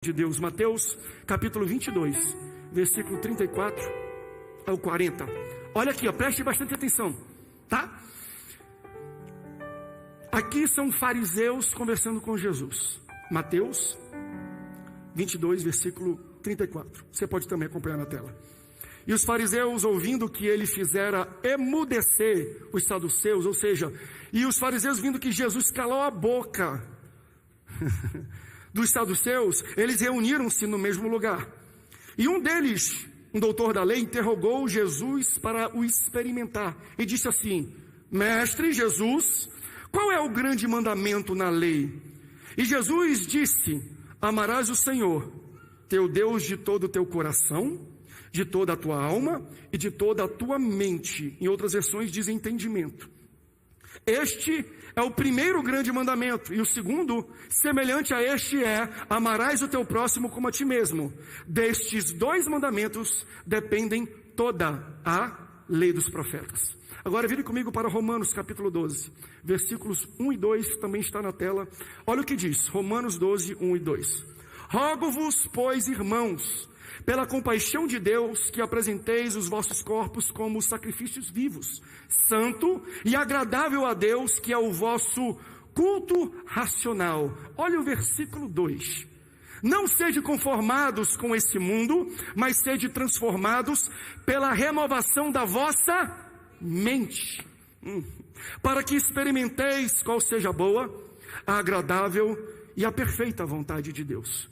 de Deus, Mateus capítulo 22, versículo 34 ao 40. Olha aqui, preste bastante atenção, tá? Aqui são fariseus conversando com Jesus. Mateus 22, versículo 34. Você pode também acompanhar na tela. E os fariseus, ouvindo que ele fizera emudecer os saduceus, ou seja, e os fariseus vindo que Jesus calou a boca dos saduceus, eles reuniram-se no mesmo lugar. E um deles, um doutor da lei, interrogou Jesus para o experimentar e disse assim: Mestre Jesus, qual é o grande mandamento na lei? E Jesus disse: Amarás o Senhor, teu Deus, de todo o teu coração, de toda a tua alma e de toda a tua mente. Em outras versões diz entendimento. Este é o primeiro grande mandamento, e o segundo, semelhante a este, é: amarás o teu próximo como a ti mesmo. Destes dois mandamentos dependem toda a lei dos profetas. Agora vire comigo para Romanos capítulo 12, versículos 1 e 2, também está na tela. Olha o que diz, Romanos 12, 1 e 2. Rogo-vos, pois, irmãos, pela compaixão de Deus, que apresenteis os vossos corpos como sacrifícios vivos, santo e agradável a Deus, que é o vosso culto racional. Olha o versículo 2. Não sede conformados com esse mundo, mas sede transformados pela renovação da vossa mente, para que experimenteis qual seja a boa, a agradável e a perfeita vontade de Deus.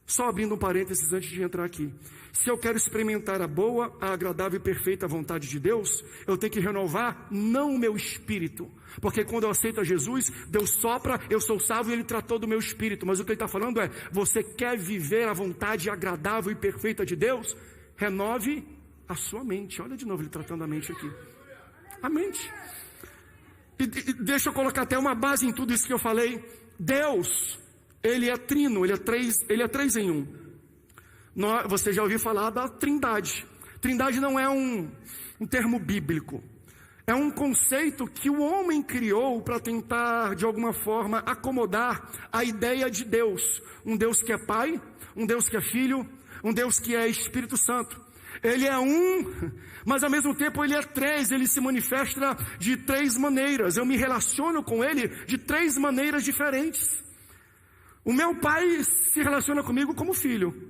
Só abrindo um parênteses antes de entrar aqui. Se eu quero experimentar a boa, a agradável e perfeita vontade de Deus, eu tenho que renovar não o meu espírito. Porque quando eu aceito a Jesus, Deus sopra, eu sou salvo e Ele tratou do meu espírito. Mas o que Ele está falando é: você quer viver a vontade agradável e perfeita de Deus? Renove a sua mente. Olha de novo Ele tratando a mente aqui. A mente. E deixa eu colocar até uma base em tudo isso que eu falei. Deus, Ele é trino, Ele é três em um. Você já ouviu falar da trindade. Trindade não é um termo bíblico. É um conceito que o homem criou para tentar, de alguma forma, acomodar a ideia de Deus. Um Deus que é Pai, um Deus que é Filho, um Deus que é Espírito Santo. Ele é um, mas ao mesmo tempo Ele é três. Ele se manifesta de três maneiras. Eu me relaciono com Ele de três maneiras diferentes. O meu pai se relaciona comigo como filho.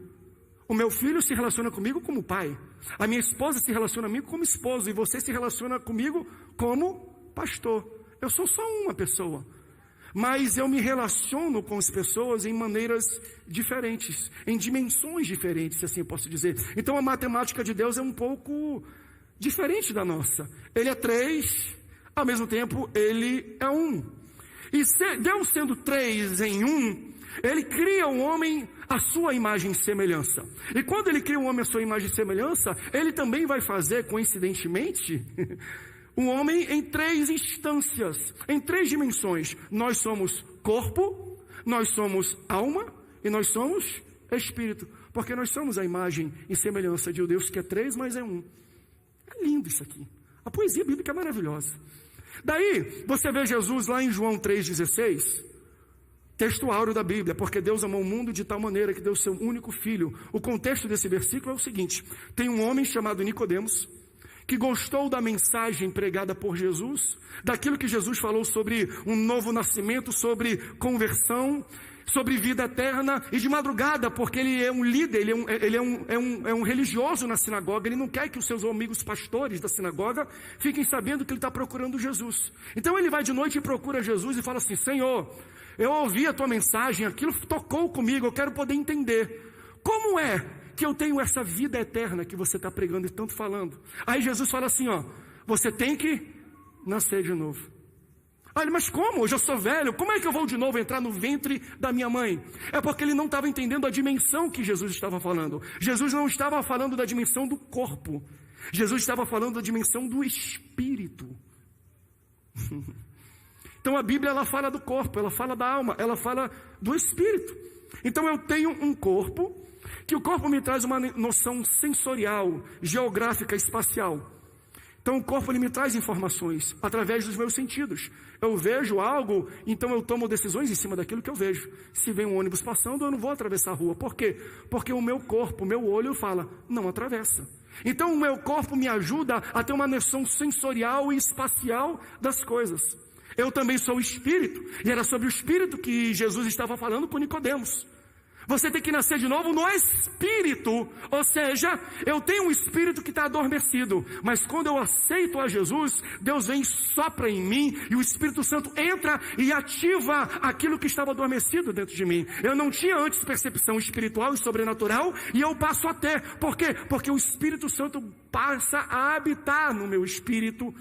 O meu filho se relaciona comigo como pai. A minha esposa se relaciona comigo como esposo. E você se relaciona comigo como pastor. Eu sou só uma pessoa. Mas eu me relaciono com as pessoas em maneiras diferentes, em dimensões diferentes, se assim eu posso dizer. Então a matemática de Deus é um pouco diferente da nossa. Ele é três, ao mesmo tempo Ele é um. E Deus sendo três em um, Ele cria o homem à sua imagem e semelhança. E quando Ele cria o homem à sua imagem e semelhança, Ele também vai fazer, coincidentemente, o homem em três instâncias, em três dimensões. Nós somos corpo, nós somos alma e nós somos espírito. Porque nós somos a imagem e semelhança de um Deus que é três, mas é um. É lindo isso aqui. A poesia bíblica é maravilhosa. Daí, você vê Jesus lá em João 3,16, texto áureo da Bíblia: porque Deus amou o mundo de tal maneira que deu seu único filho. O contexto desse versículo é o seguinte: tem um homem chamado Nicodemos, que gostou da mensagem pregada por Jesus, daquilo que Jesus falou sobre um novo nascimento, sobre conversão, sobre vida eterna, e de madrugada, porque ele é um líder, ele é um religioso na sinagoga, ele não quer que os seus amigos pastores da sinagoga fiquem sabendo que ele está procurando Jesus. Então ele vai de noite e procura Jesus e fala assim: Senhor, eu ouvi a tua mensagem, aquilo tocou comigo, eu quero poder entender. Como é que eu tenho essa vida eterna que você está pregando e tanto falando? Aí Jesus fala assim: você tem que nascer de novo. Aí ele: mas como? Eu já sou velho, como é que eu vou de novo entrar no ventre da minha mãe? É porque ele não estava entendendo a dimensão que Jesus estava falando. Jesus não estava falando da dimensão do corpo. Jesus estava falando da dimensão do espírito. Então a Bíblia, ela fala do corpo, ela fala da alma, ela fala do espírito. Então eu tenho um corpo, que o corpo me traz uma noção sensorial, geográfica, espacial. Então o corpo ele me traz informações através dos meus sentidos. Eu vejo algo, então eu tomo decisões em cima daquilo que eu vejo. Se vem um ônibus passando, eu não vou atravessar a rua. Por quê? Porque o meu corpo, o meu olho fala, não atravessa. Então o meu corpo me ajuda a ter uma noção sensorial e espacial das coisas. Eu também sou o Espírito, e era sobre o Espírito que Jesus estava falando com Nicodemos. Você tem que nascer de novo no Espírito, ou seja, eu tenho um Espírito que está adormecido, mas quando eu aceito a Jesus, Deus vem e sopra em mim, e o Espírito Santo entra e ativa aquilo que estava adormecido dentro de mim. Eu não tinha antes percepção espiritual e sobrenatural, e eu passo a ter. Por quê? Porque o Espírito Santo passa a habitar no meu espírito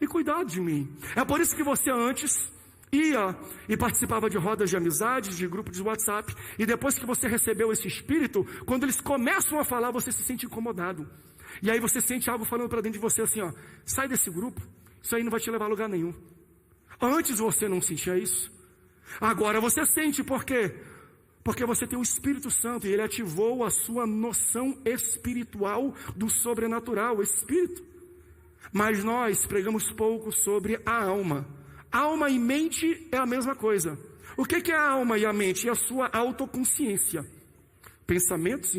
e cuidar de mim. É por isso que você antes ia e participava de rodas de amizade, de grupos de WhatsApp, e depois que você recebeu esse Espírito, quando eles começam a falar, você se sente incomodado, e aí você sente algo falando para dentro de você assim, ó, sai desse grupo, isso aí não vai te levar a lugar nenhum. Antes você não sentia isso, agora você sente. Por quê? Porque você tem o Espírito Santo, e ele ativou a sua noção espiritual do sobrenatural, o Espírito. Mas nós pregamos pouco sobre a alma. Alma e mente é a mesma coisa. O que é a alma e a mente? É a sua autoconsciência. Pensamentos,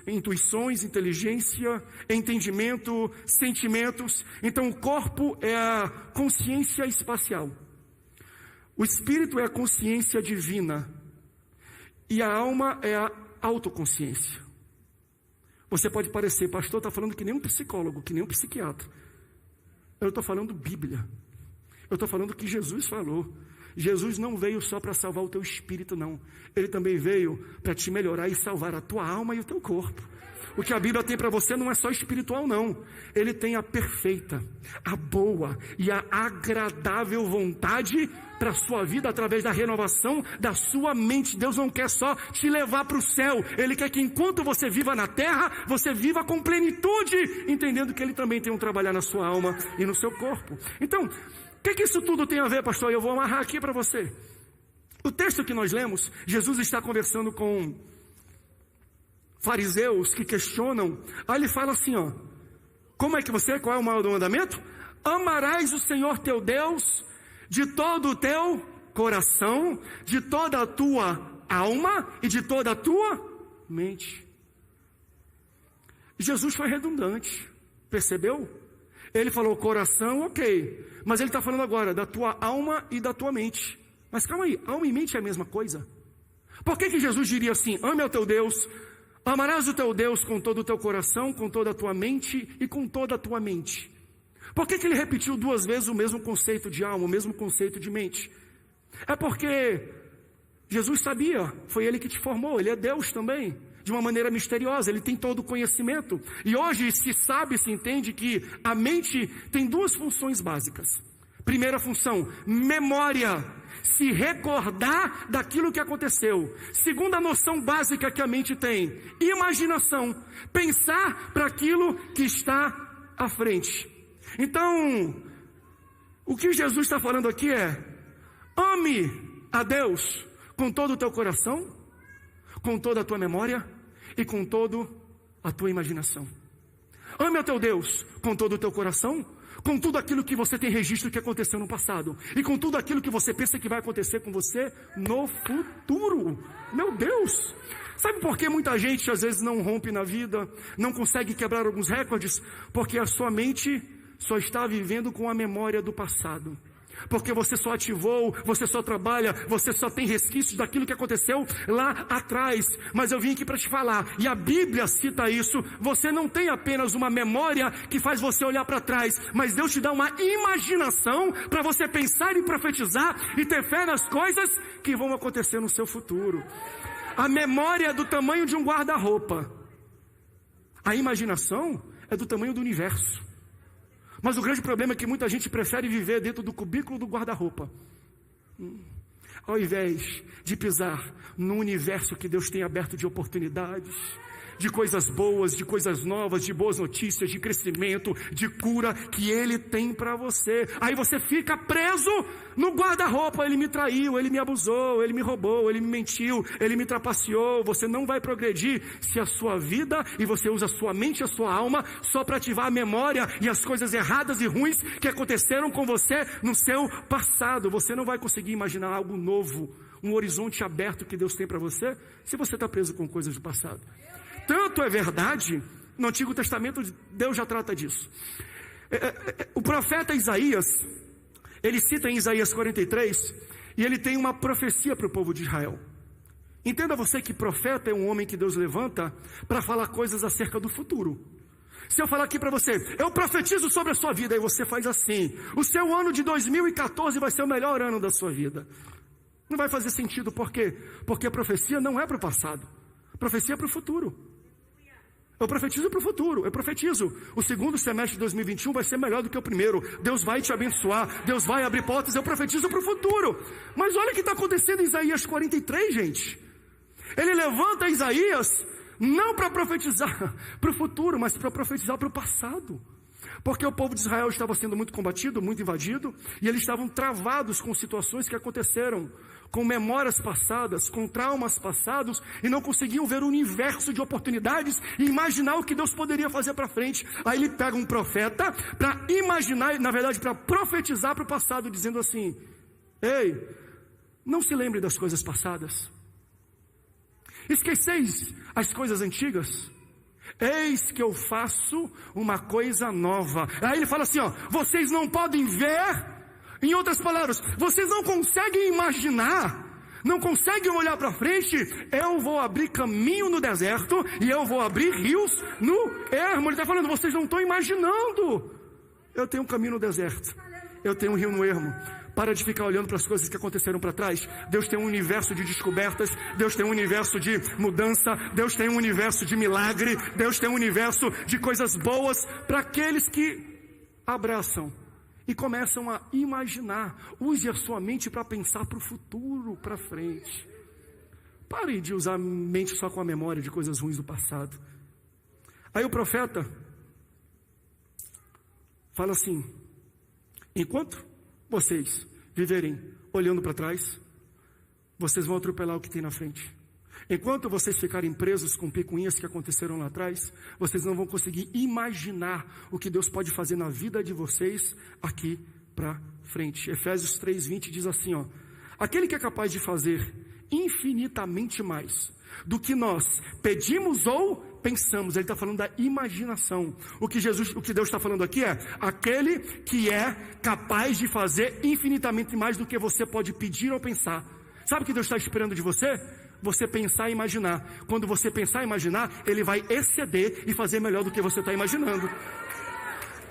intuições, inteligência, entendimento, sentimentos. Então o corpo é a consciência espacial. O espírito é a consciência divina. E a alma é a autoconsciência. Você pode parecer, pastor, está falando que nem um psicólogo, que nem um psiquiatra. Eu estou falando Bíblia. Eu estou falando o que Jesus falou. Jesus não veio só para salvar o teu espírito, não. Ele também veio para te melhorar e salvar a tua alma e o teu corpo. O que a Bíblia tem para você não é só espiritual, não. Ele tem a perfeita, a boa e a agradável vontade para a sua vida através da renovação da sua mente. Deus não quer só te levar para o céu. Ele quer que enquanto você viva na terra, você viva com plenitude, entendendo que Ele também tem um trabalhar na sua alma e no seu corpo. Então, o que isso tudo tem a ver, pastor? Eu vou amarrar aqui para você. O texto que nós lemos, Jesus está conversando com fariseus que questionam. Aí ele fala assim, ó, qual é o maior mandamento? Amarás o Senhor teu Deus de todo o teu coração, de toda a tua alma e de toda a tua mente. Jesus foi redundante, percebeu? Ele falou coração, ok, mas ele está falando agora da tua alma e da tua mente. Mas calma aí, alma e mente é a mesma coisa? Por que Jesus diria assim, ame ao teu Deus, amarás o teu Deus com todo o teu coração, com toda a tua mente e com toda a tua mente? Por que ele repetiu duas vezes o mesmo conceito de alma, o mesmo conceito de mente? É porque Jesus sabia, foi Ele que te formou, Ele é Deus também, de uma maneira misteriosa, Ele tem todo o conhecimento. E hoje se sabe, se entende que a mente tem duas funções básicas. Primeira função, memória, se recordar daquilo que aconteceu. Segunda noção básica que a mente tem, imaginação, pensar para aquilo que está à frente. Então, o que Jesus está falando aqui é, ame a Deus com todo o teu coração, com toda a tua memória e com toda a tua imaginação. Ame a teu Deus com todo o teu coração, com tudo aquilo que você tem registro que aconteceu no passado e com tudo aquilo que você pensa que vai acontecer com você no futuro. Meu Deus! Sabe por que muita gente às vezes não rompe na vida, não consegue quebrar alguns recordes? Porque a sua mente só está vivendo com a memória do passado. Porque você só ativou, você só trabalha, você só tem resquícios daquilo que aconteceu lá atrás. Mas eu vim aqui para te falar, e a Bíblia cita isso, você não tem apenas uma memória que faz você olhar para trás, mas Deus te dá uma imaginação para você pensar e profetizar e ter fé nas coisas que vão acontecer no seu futuro. A memória é do tamanho de um guarda-roupa. A imaginação é do tamanho do universo. Mas o grande problema é que muita gente prefere viver dentro do cubículo do guarda-roupa, ao invés de pisar no universo que Deus tem aberto de oportunidades, de coisas boas, de coisas novas, de boas notícias, de crescimento, de cura que Ele tem para você. Aí você fica preso no guarda-roupa. Ele me traiu, ele me abusou, ele me roubou, ele me mentiu, ele me trapaceou. Você não vai progredir se a sua vida, e você usa a sua mente e a sua alma só para ativar a memória e as coisas erradas e ruins que aconteceram com você no seu passado. Você não vai conseguir imaginar algo novo, um horizonte aberto que Deus tem para você, se você está preso com coisas do passado. Tanto é verdade, no Antigo Testamento Deus já trata disso. O profeta Isaías, ele cita em Isaías 43, e ele tem uma profecia para o povo de Israel. Entenda você que profeta é um homem que Deus levanta para falar coisas acerca do futuro. Se eu falar aqui para você, eu profetizo sobre a sua vida, e você faz assim: o seu ano de 2014 vai ser o melhor ano da sua vida. Não vai fazer sentido, por quê? Porque a profecia não é para o passado, a profecia é para o futuro. Eu profetizo para o futuro, eu profetizo: o segundo semestre de 2021 vai ser melhor do que o primeiro, Deus vai te abençoar, Deus vai abrir portas. Eu profetizo para o futuro. Mas olha o que está acontecendo em Isaías 43, gente. Ele levanta Isaías não para profetizar para o futuro, mas para profetizar para o passado. Porque o povo de Israel estava sendo muito combatido, muito invadido, e eles estavam travados com situações que aconteceram, com memórias passadas, com traumas passados, e não conseguiam ver o universo de oportunidades e imaginar o que Deus poderia fazer para frente. Aí ele pega um profeta para imaginar, na verdade para profetizar para o passado, dizendo assim: ei, não se lembre das coisas passadas, esqueceis as coisas antigas, eis que eu faço uma coisa nova. Aí ele fala assim, ó: vocês não podem ver. Em outras palavras, vocês não conseguem imaginar, não conseguem olhar para frente. Eu vou abrir caminho no deserto e eu vou abrir rios no ermo. Ele está falando: vocês não estão imaginando. Eu tenho um caminho no deserto, eu tenho um rio no ermo. Para de ficar olhando para as coisas que aconteceram para trás. Deus tem um universo de descobertas, Deus tem um universo de mudança, Deus tem um universo de milagre, Deus tem um universo de coisas boas para aqueles que abraçam e começam a imaginar. Use a sua mente para pensar para o futuro, para frente. Pare de usar a mente só com a memória de coisas ruins do passado. Aí o profeta fala assim: enquanto vocês viverem olhando para trás, vocês vão atropelar o que tem na frente. Enquanto vocês ficarem presos com picuinhas que aconteceram lá atrás, vocês não vão conseguir imaginar o que Deus pode fazer na vida de vocês aqui para frente. Efésios 3:20 diz assim, ó: aquele que é capaz de fazer infinitamente mais do que nós pedimos ou pensamos. Ele está falando da imaginação. O que Deus está falando aqui é aquele que é capaz de fazer infinitamente mais do que você pode pedir ou pensar. Sabe o que Deus está esperando de você? Você pensar e imaginar. Quando você pensar e imaginar, Ele vai exceder e fazer melhor do que você está imaginando.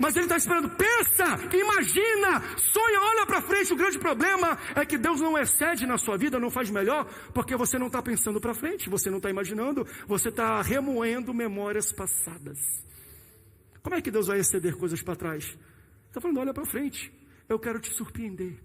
Mas Ele está esperando: pensa, imagina, sonha, olha para frente. O grande problema é que Deus não excede na sua vida, não faz melhor, porque você não está pensando para frente, você não está imaginando, você está remoendo memórias passadas. Como é que Deus vai exceder coisas para trás? Está falando: olha para frente, eu quero te surpreender,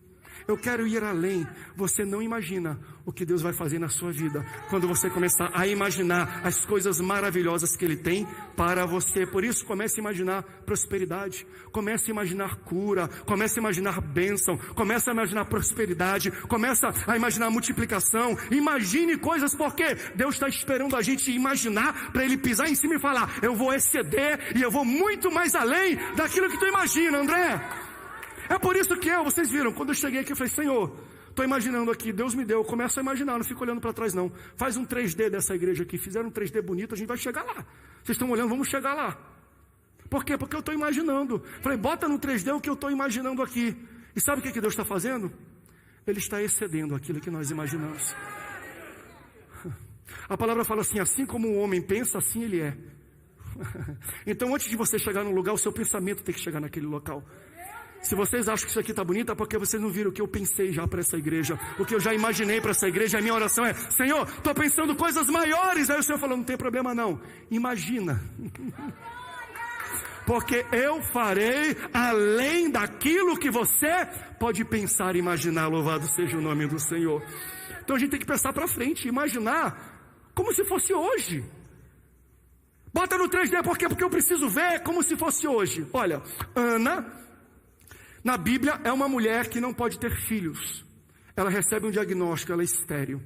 eu quero ir além. Você não imagina o que Deus vai fazer na sua vida quando você começar a imaginar as coisas maravilhosas que Ele tem para você. Por isso, comece a imaginar prosperidade, comece a imaginar cura, comece a imaginar bênção, comece a imaginar prosperidade, comece a imaginar multiplicação. Imagine coisas, porque Deus está esperando a gente imaginar para Ele pisar em cima e falar: eu vou exceder e eu vou muito mais além daquilo que tu imagina, André. É por isso que vocês viram, quando eu cheguei aqui, eu falei: Senhor, estou imaginando aqui, Deus me deu, começa a imaginar, não fica olhando para trás não. Faz um 3D dessa igreja aqui, fizeram um 3D bonito, a gente vai chegar lá. Vocês estão olhando, vamos chegar lá. Por quê? Porque eu estou imaginando. Falei: bota no 3D o que eu estou imaginando aqui. E sabe o que Deus está fazendo? Ele está excedendo aquilo que nós imaginamos. A palavra fala assim: assim como o homem pensa, assim ele é. Então, antes de você chegar num lugar, o seu pensamento tem que chegar naquele local. Se vocês acham que isso aqui está bonito, é porque vocês não viram o que eu pensei já para essa igreja, o que eu já imaginei para essa igreja. A minha oração é: Senhor, estou pensando coisas maiores. Aí o Senhor falou: não tem problema não, imagina. Porque eu farei além daquilo que você pode pensar e imaginar. Louvado seja o nome do Senhor. Então a gente tem que pensar para frente, imaginar como se fosse hoje. Bota no 3D, por quê? Porque eu preciso ver como se fosse hoje. Olha, Ana, na Bíblia, é uma mulher que não pode ter filhos. Ela recebe um diagnóstico, ela é estéril.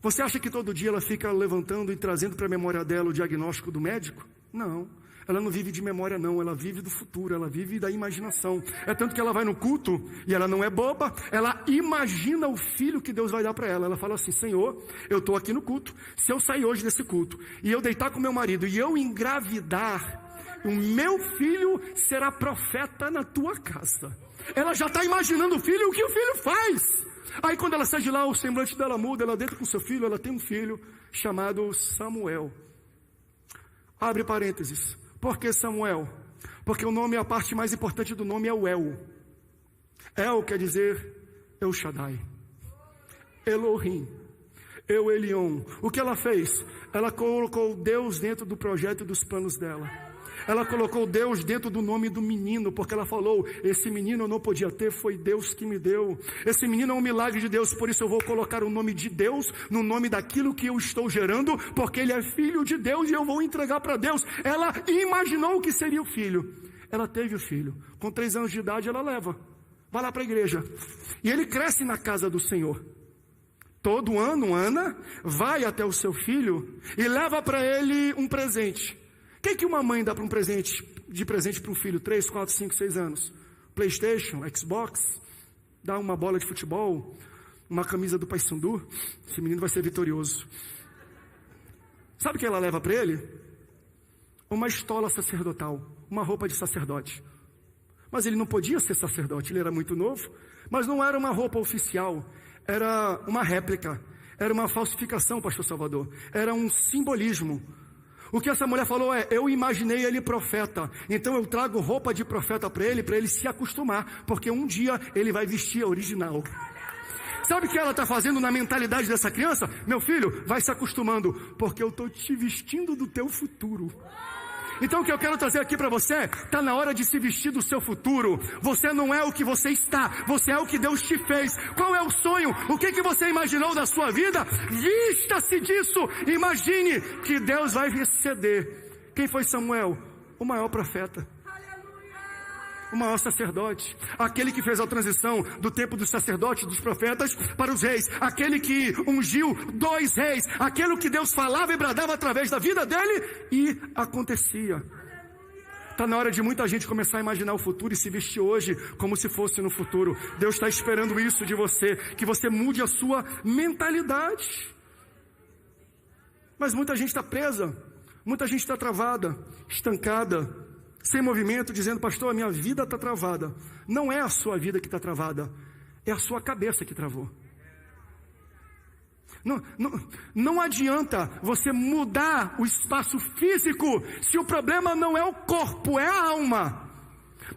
Você acha que todo dia ela fica levantando e trazendo para a memória dela o diagnóstico do médico? Não. Ela não vive de memória não, ela vive do futuro, ela vive da imaginação. É tanto que ela vai no culto, e ela não é boba, ela imagina o filho que Deus vai dar para ela. Ela fala assim: Senhor, eu estou aqui no culto, se eu sair hoje desse culto, e eu deitar com meu marido, e eu engravidar, o meu filho será profeta na tua casa. Ela já está imaginando o filho e o que o filho faz. Aí quando ela sai de lá, o semblante dela muda, ela deita com seu filho, ela tem um filho chamado Samuel. Abre parênteses. Por que Samuel? Porque o nome, a parte mais importante do nome é o El. El quer dizer El Shaddai, Elohim, Eu Elion. O que ela fez? Ela colocou Deus dentro do projeto e dos planos dela. Ela colocou Deus dentro do nome do menino, porque ela falou: esse menino eu não podia ter, foi Deus que me deu. Esse menino é um milagre de Deus, por isso eu vou colocar o nome de Deus no nome daquilo que eu estou gerando, porque ele é filho de Deus e eu vou entregar para Deus. Ela imaginou o que seria o filho. Ela teve o filho. Com 3 anos de idade ela leva. Vai lá para a igreja. E ele cresce na casa do Senhor. Todo ano, Ana vai até o seu filho e leva para ele um presente. O que uma mãe dá para um presente para um filho? 3, 4, 5, 6 anos? PlayStation, Xbox, dá uma bola de futebol, uma camisa do Paysandu. Esse menino vai ser vitorioso. Sabe o que ela leva para ele? Uma estola sacerdotal, uma roupa de sacerdote. Mas ele não podia ser sacerdote, ele era muito novo. Mas não era uma roupa oficial, era uma réplica, era uma falsificação, pastor Salvador. Era um simbolismo. O que essa mulher falou é: eu imaginei ele profeta, então eu trago roupa de profeta para ele se acostumar, porque um dia ele vai vestir a original. Sabe o que ela está fazendo na mentalidade dessa criança? Meu filho, vai se acostumando, porque eu estou te vestindo do teu futuro. Então o que eu quero trazer aqui para você, está na hora de se vestir do seu futuro. Você não é o que você está, você é o que Deus te fez. Qual é o sonho? O que você imaginou da sua vida? Vista-se disso. Imagine que Deus vai exceder. Quem foi Samuel? O maior profeta, o maior sacerdote, aquele que fez a transição do tempo dos sacerdotes, dos profetas, para os reis, aquele que ungiu 2 reis, aquele que Deus falava e bradava através da vida dele, e acontecia. Está na hora de muita gente começar a imaginar o futuro e se vestir hoje como se fosse no futuro. Deus está esperando isso de você, que você mude a sua mentalidade. Mas muita gente está presa, muita gente está travada, estancada, sem movimento, dizendo: pastor, a minha vida está travada. Não é a sua vida que está travada, é a sua cabeça que travou. Não adianta você mudar o espaço físico se o problema não é o corpo, é a alma.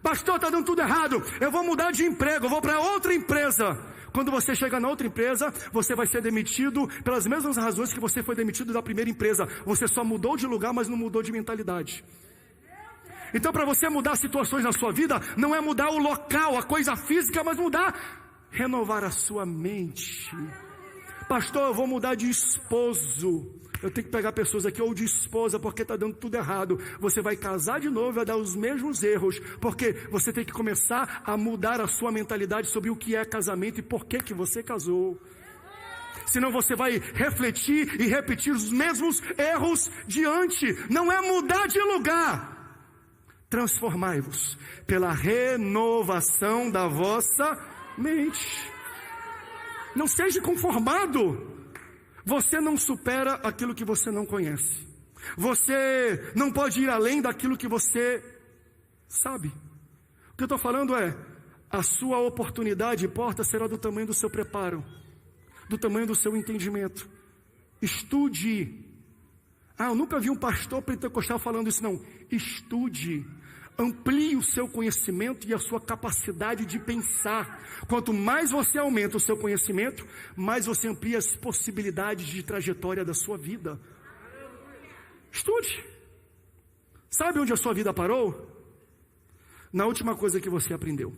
Pastor, está dando tudo errado, eu vou mudar de emprego, eu vou para outra empresa. Quando você chegar na outra empresa, você vai ser demitido pelas mesmas razões que você foi demitido da primeira empresa. Você só mudou de lugar, mas não mudou de mentalidade. Então, para você mudar situações na sua vida, não é mudar o local, a coisa física, mas renovar a sua mente. Pastor, eu vou mudar de esposo. Eu tenho que pegar pessoas aqui, ou de esposa, porque está dando tudo errado. Você vai casar de novo e vai dar os mesmos erros, porque você tem que começar a mudar a sua mentalidade sobre o que é casamento e por que você casou. Senão você vai refletir e repetir os mesmos erros diante. Não é mudar de lugar. Transformai-vos pela renovação da vossa mente. Não seja conformado. Você não supera aquilo que você não conhece. Você não pode ir além daquilo que você sabe. O que eu estou falando é: a sua oportunidade e porta será do tamanho do seu preparo, do tamanho do seu entendimento. Estude. Eu nunca vi um pastor pentecostal falando isso, não. Estude. Amplie o seu conhecimento e a sua capacidade de pensar. Quanto mais você aumenta o seu conhecimento, mais você amplia as possibilidades de trajetória da sua vida. Estude. Sabe onde a sua vida parou? Na última coisa que você aprendeu.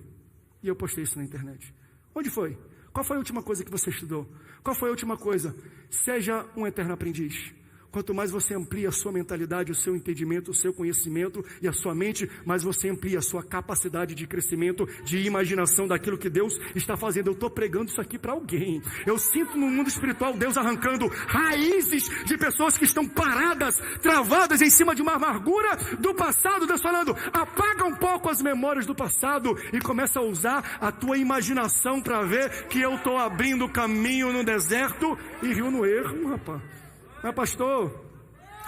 E eu postei isso na internet. Onde foi? Qual foi a última coisa que você estudou? Qual foi a última coisa? Seja um eterno aprendiz. Quanto mais você amplia a sua mentalidade, o seu entendimento, o seu conhecimento e a sua mente, mais você amplia a sua capacidade de crescimento, de imaginação daquilo que Deus está fazendo. Eu estou pregando isso aqui para alguém. Eu sinto no mundo espiritual Deus arrancando raízes de pessoas que estão paradas, travadas em cima de uma amargura do passado. Deus falando, apaga um pouco as memórias do passado e começa a usar a tua imaginação para ver que eu estou abrindo caminho no deserto e rio no erro, rapaz. Mas pastor,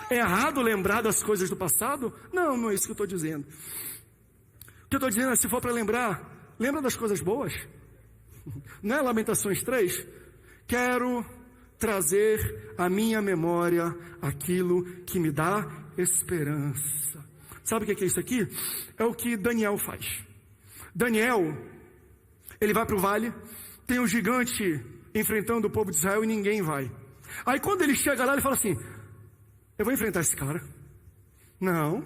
é errado lembrar das coisas do passado? Não, não é isso que eu estou dizendo. O que eu estou dizendo é, se for para lembrar, lembra das coisas boas. Não é Lamentações 3? Quero trazer à minha memória aquilo que me dá esperança. Sabe o que é isso aqui? É o que Daniel faz. Daniel, ele vai para o vale, tem um gigante enfrentando o povo de Israel e ninguém vai. Aí quando ele chega lá, ele fala assim, eu vou enfrentar esse cara. Não.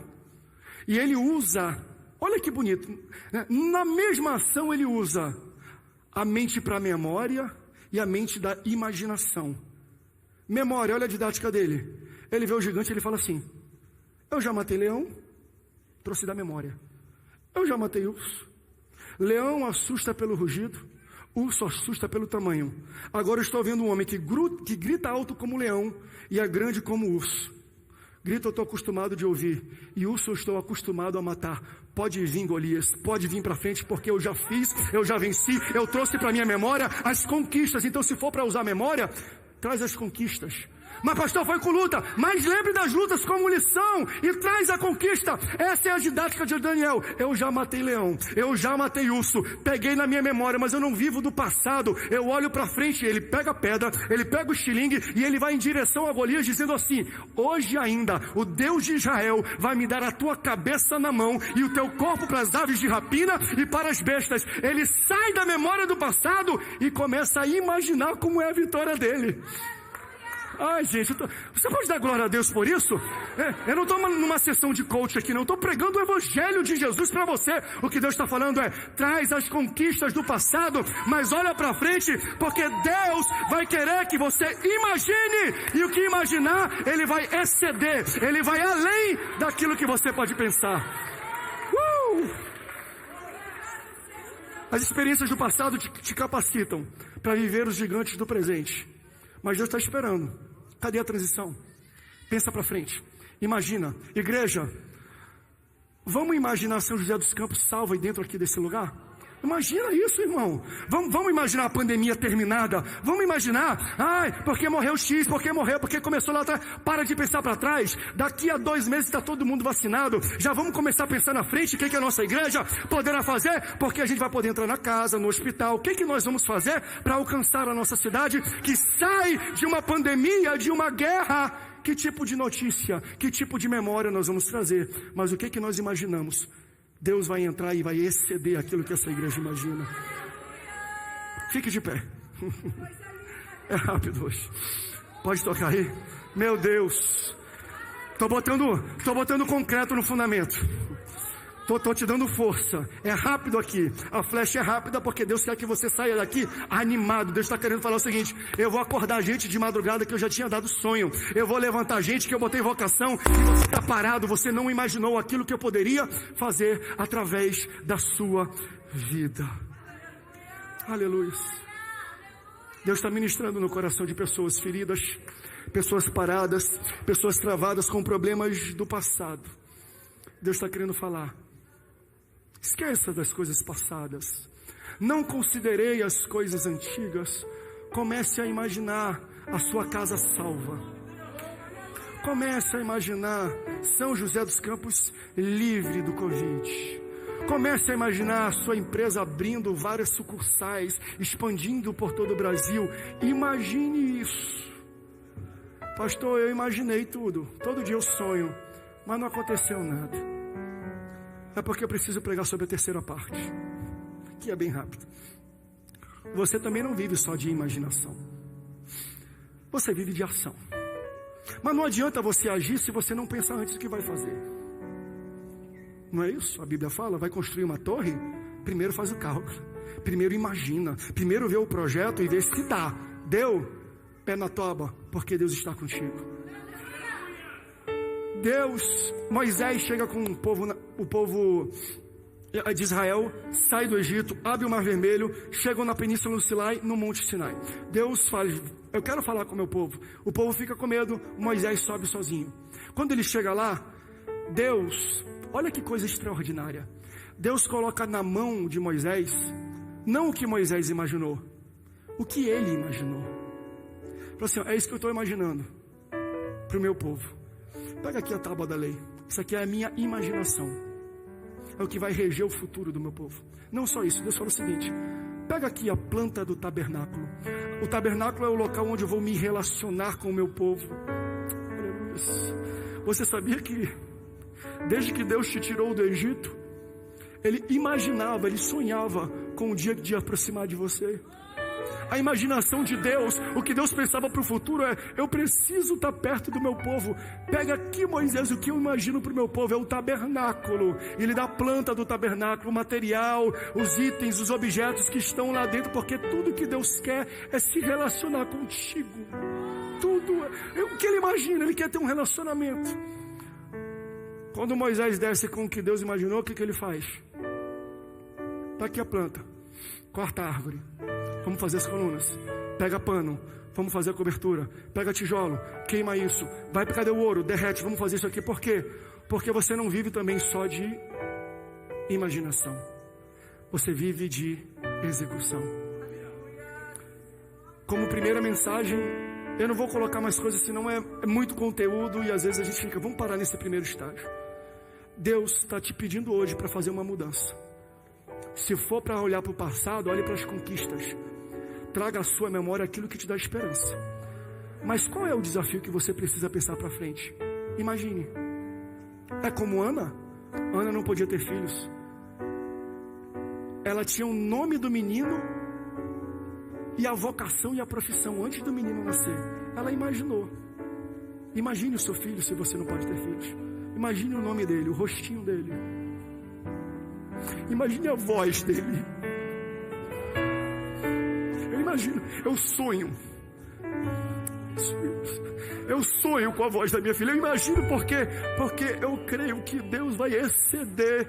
E ele usa, olha que bonito, né? Na mesma ação ele usa a mente para a memória e a mente da imaginação. Memória, olha a didática dele. Ele vê o gigante e ele fala assim, eu já matei leão, trouxe da memória. Eu já matei urso. Leão assusta pelo rugido, urso assusta pelo tamanho. Agora eu estou vendo um homem que grita alto como leão e é grande como urso. Grito eu estou acostumado de ouvir, e urso eu estou acostumado a matar. Pode vir, Golias, pode vir para frente, porque eu já fiz, eu já venci, eu trouxe para minha memória as conquistas. Então se for para usar memória, traz as conquistas. Mas pastor, foi com luta, mas lembre das lutas como lição e traz a conquista. Essa é a didática de Daniel. Eu já matei leão, eu já matei urso, peguei na minha memória, mas eu não vivo do passado. Eu olho para frente, ele pega a pedra, ele pega o estilingue e ele vai em direção a Golias dizendo assim, hoje ainda o Deus de Israel vai me dar a tua cabeça na mão e o teu corpo para as aves de rapina e para as bestas. Ele sai da memória do passado e começa a imaginar como é a vitória dele. Ai, gente, você pode dar glória a Deus por isso? Eu não estou numa sessão de coach aqui, não. Eu estou pregando o evangelho de Jesus para você. O que Deus está falando é, traz as conquistas do passado, mas olha para frente, porque Deus vai querer que você imagine, e o que imaginar, Ele vai exceder, Ele vai além daquilo que você pode pensar. As experiências do passado te capacitam para viver os gigantes do presente. Mas Deus está esperando. Cadê a transição? Pensa para frente. Imagina, igreja, vamos imaginar São José dos Campos salvo aí dentro aqui desse lugar? Imagina isso, irmão. Vamos imaginar a pandemia terminada. Vamos imaginar, porque morreu X, porque começou lá atrás. Para de pensar para trás. Daqui a 2 meses está todo mundo vacinado. Já vamos começar a pensar na frente. O que a nossa igreja poderá fazer? Porque a gente vai poder entrar na casa, no hospital. O que nós vamos fazer para alcançar a nossa cidade que sai de uma pandemia, de uma guerra? Que tipo de notícia, que tipo de memória nós vamos trazer? Mas o que nós imaginamos? Deus vai entrar e vai exceder aquilo que essa igreja imagina. Fique de pé. É rápido hoje. Pode tocar aí. Meu Deus. Estou botando concreto no fundamento. Estou te dando força. É rápido aqui. A flecha é rápida porque Deus quer que você saia daqui animado. Deus está querendo falar o seguinte: eu vou acordar gente de madrugada que eu já tinha dado sonho. Eu vou levantar gente que eu botei vocação e você está parado. Você não imaginou aquilo que eu poderia fazer através da sua vida. Aleluia. Deus está ministrando no coração de pessoas feridas, pessoas paradas, pessoas travadas com problemas do passado. Deus está querendo falar. Esqueça das coisas passadas. Não considerei as coisas antigas. Comece a imaginar a sua casa salva. Comece a imaginar São José dos Campos livre do Covid. Comece a imaginar a sua empresa abrindo várias sucursais, expandindo por todo o Brasil. Imagine isso. Pastor, eu imaginei tudo. Todo dia eu sonho, mas não aconteceu nada. É porque eu preciso pregar sobre a terceira parte, que é bem rápido. Você também não vive só de imaginação. Você vive de ação. Mas não adianta você agir se você não pensar antes o que vai fazer. Não é isso? A Bíblia fala, vai construir uma torre, primeiro faz o cálculo, primeiro imagina, primeiro vê o projeto e vê se dá. Deu, pé na toba, porque Deus está contigo. Moisés chega com o povo de Israel, sai do Egito, abre o Mar Vermelho, chegam na Península do Sinai, no Monte Sinai. Deus fala, eu quero falar com o meu povo. O povo fica com medo, Moisés sobe sozinho. Quando ele chega lá, Deus, olha que coisa extraordinária. Deus coloca na mão de Moisés, não o que Moisés imaginou, o que ele imaginou. Falou assim, é isso que eu estou imaginando para o meu povo. Pega aqui a tábua da lei. Isso aqui é a minha imaginação. É o que vai reger o futuro do meu povo. Não só isso, Deus falou o seguinte: pega aqui a planta do tabernáculo. O tabernáculo é o local onde eu vou me relacionar com o meu povo. Você sabia que desde que Deus te tirou do Egito, Ele imaginava, Ele sonhava com o dia de aproximar de você? A imaginação de Deus, o que Deus pensava para o futuro é: eu preciso estar perto do meu povo. Pega aqui, Moisés, o que eu imagino para o meu povo é o tabernáculo. Ele dá a planta do tabernáculo, o material, os itens, os objetos que estão lá dentro, porque tudo que Deus quer é se relacionar contigo. Tudo, o que Ele imagina, Ele quer ter um relacionamento. Quando Moisés desce com o que Deus imaginou, o que Ele faz? Está aqui a planta, corta a árvore. Vamos fazer as colunas. Pega pano, vamos fazer a cobertura. Pega tijolo, queima isso. Vai, cadê o ouro? Derrete, vamos fazer isso aqui. Por quê? Porque você não vive também só de imaginação. Você vive de execução. Como primeira mensagem, eu não vou colocar mais coisas, senão é muito conteúdo e às vezes a gente fica, vamos parar nesse primeiro estágio. Deus está te pedindo hoje para fazer uma mudança. Se for para olhar para o passado, olhe para as conquistas. Traga à sua memória aquilo que te dá esperança. Mas qual é o desafio que você precisa pensar para frente? Imagine. É como Ana. Ana não podia ter filhos. Ela tinha o nome do menino e a vocação e a profissão antes do menino nascer. Ela imaginou. Imagine o seu filho se você não pode ter filhos. Imagine o nome dele, o rostinho dele. Imagine a voz dele. Eu imagino, eu sonho com a voz da minha filha. Eu imagino porque eu creio que Deus vai exceder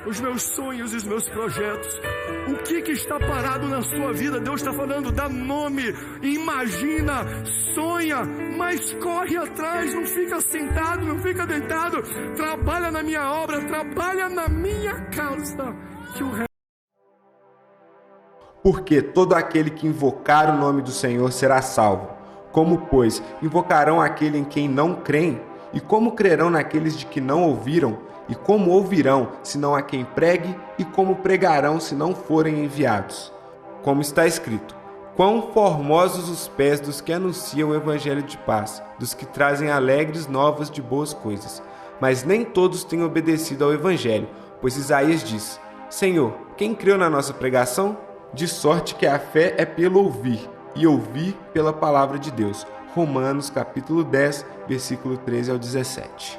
os meus sonhos e os meus projetos. O que está parado na sua vida? Deus está falando, dá nome, imagina, sonha, mas corre atrás, não fica sentado, não fica deitado. Trabalha na minha obra, trabalha na minha causa, que o resto... Porque todo aquele que invocar o nome do Senhor será salvo. Como, pois, invocarão aquele em quem não creem? E como crerão naqueles de que não ouviram? E como ouvirão, se não há quem pregue? E como pregarão, se não forem enviados? Como está escrito: quão formosos os pés dos que anunciam o evangelho de paz, dos que trazem alegres novas de boas coisas. Mas nem todos têm obedecido ao evangelho, pois Isaías diz: Senhor, quem creu na nossa pregação? De sorte que a fé é pelo ouvir, e ouvir pela palavra de Deus. Romanos capítulo 10, versículo 13 ao 17.